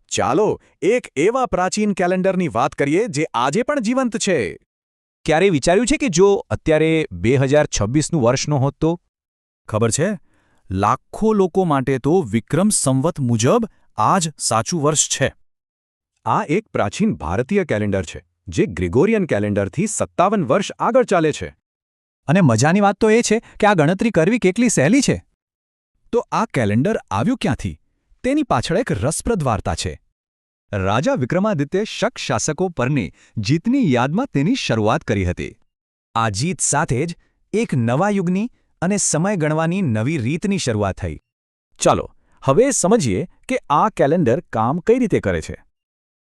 ચાલો એક એવા પ્રાચીન કેલેન્ડરની વાત કરીએ જે આજે પણ જીવંત છે. ક્યારે વિચાર્યું છે કે જો અત્યારે 2026નું વર્ષ ન હોત તો? ખબર છે, લાખો લોકો માટે તો વિક્રમ સંવત મુજબ આ જ સાચું વર્ષ છે. આ એક પ્રાચીન ભારતીય કેલેન્ડર છે જે ગ્રેગોરિયન કેલેન્ડરથી 57 વર્ષ આગળ ચાલે છે. અને મજાની વાત તો એ છે કે આ ગણતરી કરવી કેટલી સહેલી છે. તો આ કેલેન્ડર આવ્યું ક્યાંથી? તેની પાછળ એક રસપ્રદ વાર્તા છે. રાજા વિક્રમાદિત્ય શક શાસકો પરની જીતની યાદમાં તેની શરૂઆત કરી હતી. આ જીત સાથે જ એક નવા યુગની અને સમય ગણવાની નવી રીતની શરૂઆત થઈ. ચાલો હવે સમજીએ કે આ કેલેન્ડર કામ કઈ રીતે કરે છે.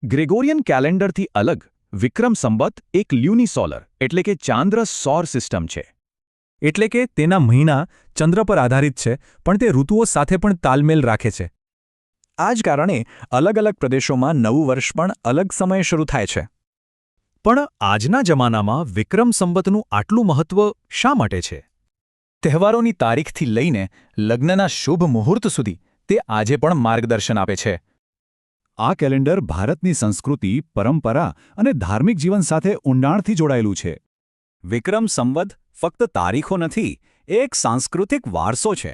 ગ્રેગોરિયન કેલેન્ડરથી અલગ વિક્રમ સંવત એક લ્યુનિસોલર એટલે કે ચાંદ્ર સૌર સિસ્ટમ છે. એટલે કે તેના મહિના ચંદ્ર પર આધારિત છે, પણ તે ઋતુઓ સાથે પણ તાલમેલ રાખે છે. આ જ કારણે અલગ અલગ પ્રદેશોમાં નવું વર્ષ પણ અલગ સમયે શરૂ થાય છે. પણ આજના જમાનામાં વિક્રમ સંવતનું આટલું મહત્વ શા માટે છે? તહેવારોની તારીખથી લઈને લગ્નના શુભ મુહૂર્ત સુધી તે આજે પણ માર્ગદર્શન આપે છે. આ કેલેન્ડર ભારતની સંસ્કૃતિ, પરંપરા અને ધાર્મિક જીવન સાથે ઊંડાણથી જોડાયેલું છે. વિક્રમ સંવત ફક્ત તારીખો નથી, એ એક સાંસ્કૃતિક વારસો છે.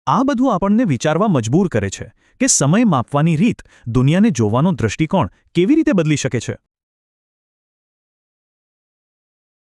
આ બધું આપણને વિચારવા મજબૂર કરે છે કે સમય માપવાની રીત, દુનિયાને જોવાનો દૃષ્ટિકોણ કેવી રીતે બદલી શકે છે.